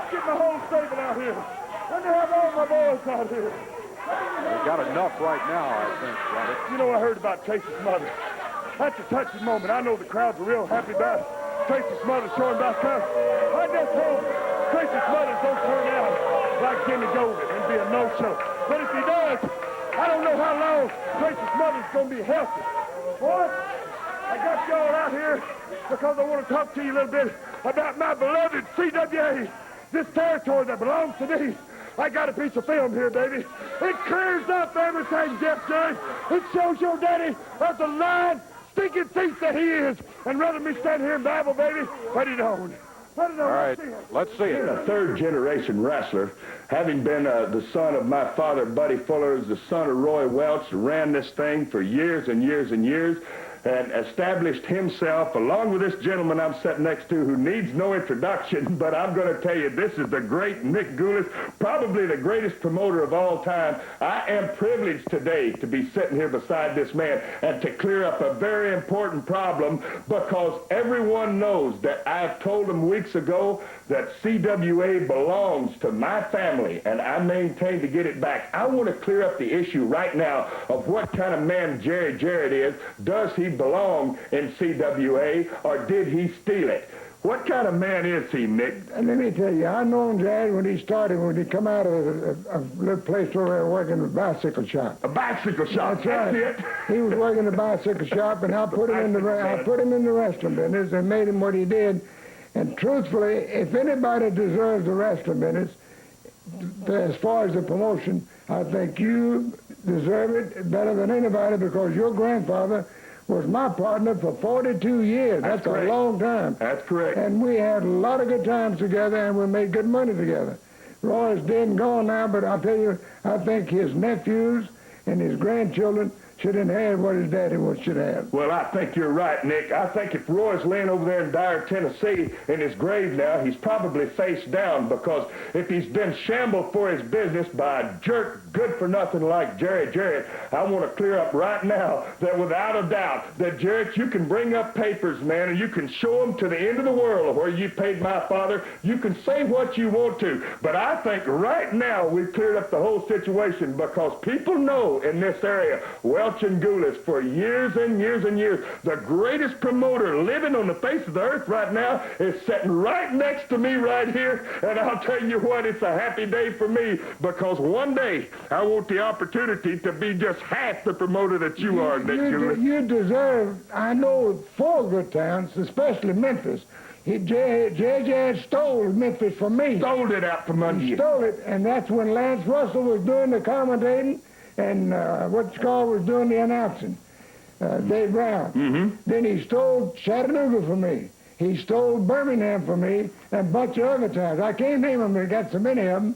Let's get my whole stable out here. Let me have all my boys out here. We've got enough right now, I think, Robert. You know, I heard about Tracy's mother. That's a touching moment. I know the crowds are real happy about it. Tracy's mother showing back up. I just hope Tracy's mother don't turn out like Jimmy Golden and be a no-show. But if he does, I don't know how long Tracy's mother's going to be healthy. Boy, I got y'all out here because I want to talk to you a little bit about my beloved CWA. This territory that belongs to me. I got a piece of film here, baby. It clears up everything, Jeff Jones. It shows your daddy as a lying, stinking thief that he is. And rather me stand here and babble, baby, put it on. Put it on. All right, let's see it. I'm a third-generation wrestler, having been the son of my father, Buddy Fuller, is the son of Roy Welch, ran this thing for years and years and years, and established himself, along with this gentleman I'm sitting next to who needs no introduction, but I'm going to tell you, this is the great Nick Goulis, probably the greatest promoter of all time. I am privileged today to be sitting here beside this man and to clear up a very important problem, because everyone knows that I've told them weeks ago that CWA belongs to my family, and I maintain to get it back. I want to clear up the issue right now of what kind of man Jerry Jarrett is. Does he belong in CWA, or did he steal it? What kind of man is he, Nick? And let me tell you, I known Jared when he started, when he come out of a little place over there working a bicycle shop. A bicycle shop, that's right. It. He was working a bicycle shop, and I put him in the restaurant business and made him what he did. And truthfully, if anybody deserves the wrestling business, as far as the promotion, I think you deserve it better than anybody, because your grandfather was my partner for 42 years. That's a long time. That's correct. And we had a lot of good times together, and we made good money together. Roy's dead and gone now, but I'll tell you, I think his nephews and his grandchildren should inherit what his daddy should have. Well, I think you're right, Nick. I think if Roy's laying over there in Dyer, Tennessee, in his grave now, he's probably face down, because if he's been shambled for his business by a jerk good-for-nothing like Jerry Jarrett, I want to clear up right now that without a doubt that, Jarrett, you can bring up papers, man, and you can show them to the end of the world where you paid my father. You can say what you want to, but I think right now we've cleared up the whole situation, because people know in this area, Welch and Goulis, for years and years and years, the greatest promoter living on the face of the earth right now is sitting right next to me right here, and I'll tell you what, it's a happy day for me, because one day I want the opportunity to be just half the promoter that you are, Nick Goulis. You deserve, I know, 4 good towns, especially Memphis. J.J. stole Memphis from me. Stole it out from under you. He stole it, and that's when Lance Russell was doing the commentating, and was doing the announcing, Dave Brown. Mm-hmm. Then he stole Chattanooga from me. He stole Birmingham from me, and a bunch of other towns. I can't name them, I got so many of them.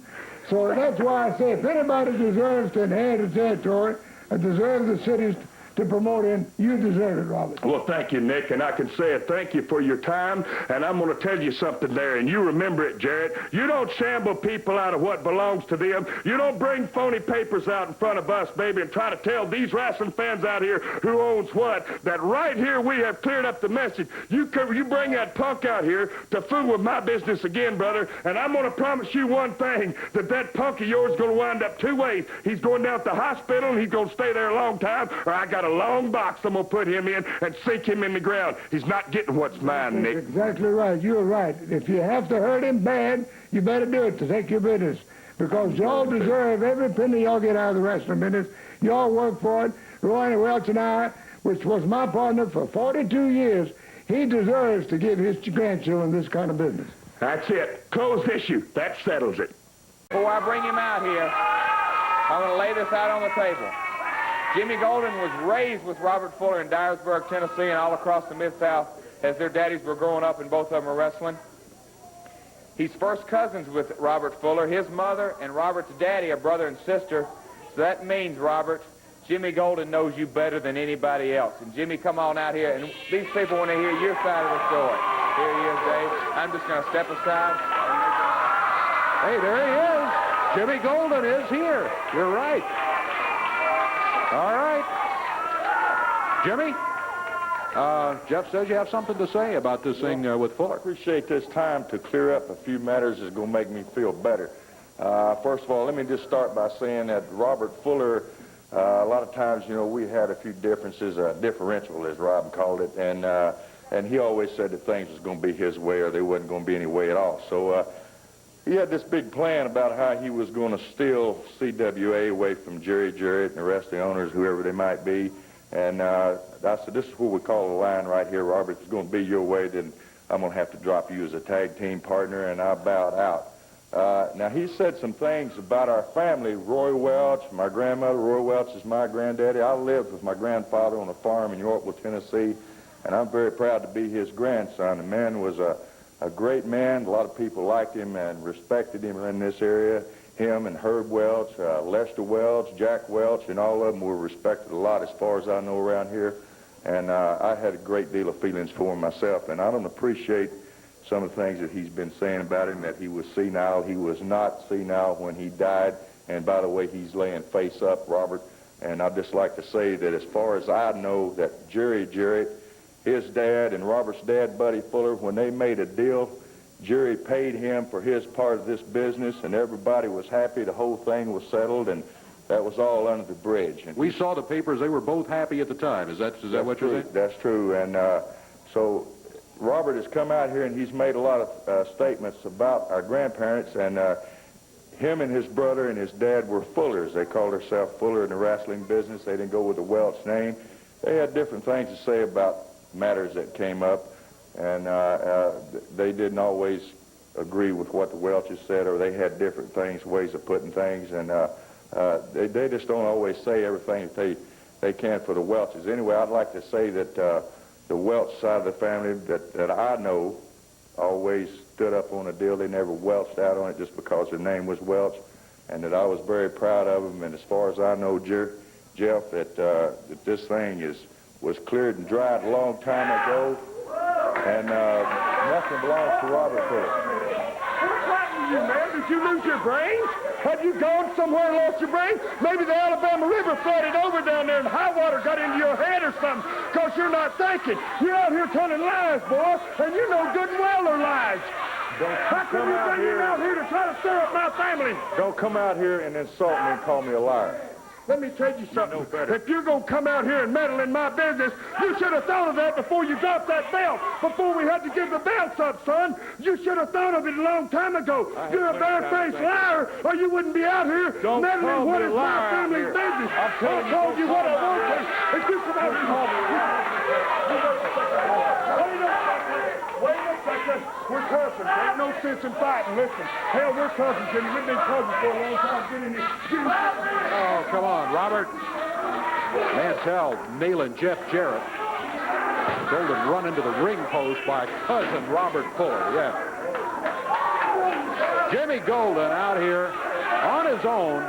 So that's why I say, if anybody deserves to inherit the territory, deserves the cities to promote in, you deserve it, Robert. Well, thank you, Nick, and I can say a thank you for your time, and I'm going to tell you something there, and you remember it, Jarrett. You don't shamble people out of what belongs to them. You don't bring phony papers out in front of us, baby, and try to tell these wrestling fans out here who owns what, that right here we have cleared up the message. You bring that punk out here to fool with my business again, brother, and I'm going to promise you one thing, that punk of yours is going to wind up 2 ways. He's going down to the hospital, and he's going to stay there a long time, or I got a long box I'm going to put him in and sink him in the ground. He's not getting what's mine, Nick. Exactly right. You're right. If you have to hurt him bad, you better do it to take your business, because y'all deserve every penny y'all get out of the wrestling business. Y'all work for it. Roy Welch and I, which was my partner for 42 years, he deserves to give his grandchildren this kind of business. That's it. Closed issue. That settles it. Before I bring him out here, I'm going to lay this out on the table. Jimmy Golden was raised with Robert Fuller in Dyersburg, Tennessee, and all across the Mid-South as their daddies were growing up, and both of them were wrestling. He's first cousins with Robert Fuller. His mother and Robert's daddy are brother and sister. So that means, Robert, Jimmy Golden knows you better than anybody else. And Jimmy, come on out here, and these people want to hear your side of the story. Here he is, Dave. I'm just going to step aside. Hey, there he is. Jimmy Golden is here. You're right. All right. Jimmy, Jeff says you have something to say about this thing with I Fuller. appreciate this time to clear up a few matters that's going to make me feel better. First of all, let me just start by saying that Robert Fuller, a lot of times, you know, we had a few differences, differential as Rob called it, and he always said that things was going to be his way or there wasn't going to be any way at all. So he had this big plan about how he was going to steal CWA away from Jerry Jarrett and the rest of the owners, whoever they might be. And I said, this is what we call the line right here, Robert. If it's going to be your way, then I'm going to have to drop you as a tag team partner, and I bowed out. Now, he said some things about our family. Roy Welch, my grandmother, Roy Welch is my granddaddy. I lived with my grandfather on a farm in Yorkville, Tennessee, and I'm very proud to be his grandson. The man was a great man. A lot of people liked him and respected him in this area. Him and Herb Welch, Lester Welch, Jack Welch, and all of them were respected a lot as far as I know around here. And I had a great deal of feelings for him myself, and I don't appreciate some of the things that he's been saying about him, that he was senile. He was not senile when he died. And by the way, he's laying face up, Robert. And I'd just like to say that as far as I know, that Jerry Jarrett, his dad, and Robert's dad, Buddy Fuller, when they made a deal, Jerry paid him for his part of this business, and everybody was happy. The whole thing was settled, and that was all under the bridge. And we saw the papers. They were both happy at the time. Is that what you're saying? That's true. And so Robert has come out here, and he's made a lot of statements about our grandparents, and him and his brother and his dad were Fullers. They called themselves Fuller in the wrestling business. They didn't go with the Welch name. They had different things to say about matters that came up, and they didn't always agree with what the Welches said, or they had different things, ways of putting things, and they just don't always say everything that they can for the Welches. Anyway, I'd like to say that the Welch side of the family that I know always stood up on a deal. They never welched out on it just because their name was Welch, and that I was very proud of them. And as far as I know, Jeff, that this thing was cleared and dried a long time ago, and nothing belongs to Robert Fuller. What's happened to you, man? Did you lose your brains? Have you gone somewhere and lost your brains? Maybe the Alabama River flooded over down there and high water got into your head or something, because you're not thinking. You're out here telling lies, boy, and you know good and well they're lies. How come you bring me out here to try to stir up my family? Don't come out here and insult me and call me a liar. Let me tell you something. If you're going to come out here and meddle in my business, you should have thought of that before you dropped that belt. Before we had to give the belts up, son. You should have thought of it a long time ago. You're a bare-faced liar, or you wouldn't be out here meddling what is my family's business. I'll tell you what I want to. If you come out Wait a second. We're cousins. Ain't no sense in fighting. Listen. Hell, we're cousins, Jimmy. We've been cousins for a long time. Get in here. Oh, come on, Robert. Mantell nailing Jeff Jarrett. Golden run into the ring post by cousin Robert Fuller. Yeah. Jimmy Golden out here on his own.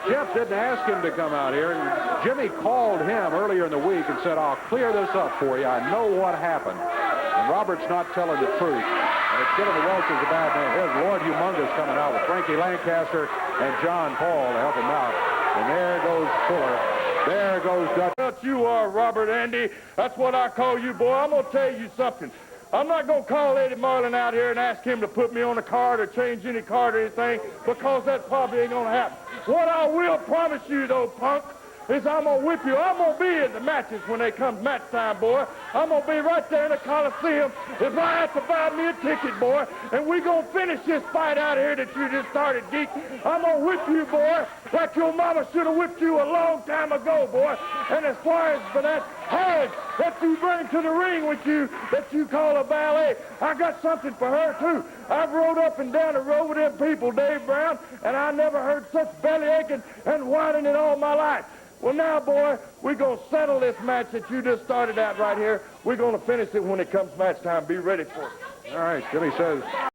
Jeff didn't ask him to come out here. Jimmy called him earlier in the week and said, I'll clear this up for you. I know what happened. And Robert's not telling the truth. And it's giving the Welches a bad name. Here's Lord Humongous coming out with Frankie Lancaster and John Paul to help him out. And there goes Fuller. There goes Dutch. That's you are, Robert Andy. That's what I call you, boy. I'm going to tell you something. I'm not going to call Eddie Marlin out here and ask him to put me on a card or change any card or anything, because that probably ain't going to happen. What I will promise you, though, punk, is I'm going to whip you. I'm going to be in the matches when they come match time, boy. I'm going to be right there in the Coliseum if I have to buy me a ticket, boy. And we're going to finish this fight out here that you just started, geek. I'm going to whip you, boy, like your mama should have whipped you a long time ago, boy. And as far as for that hag that you bring to the ring with you that you call a ballet, I got something for her, too. I've rode up and down the road with them people, Dave Brown, and I never heard such belly aching and whining in all my life. Well, now, boy, we're going to settle this match that you just started out right here. We're going to finish it when it comes match time. Be ready for it. All right, Jimmy says.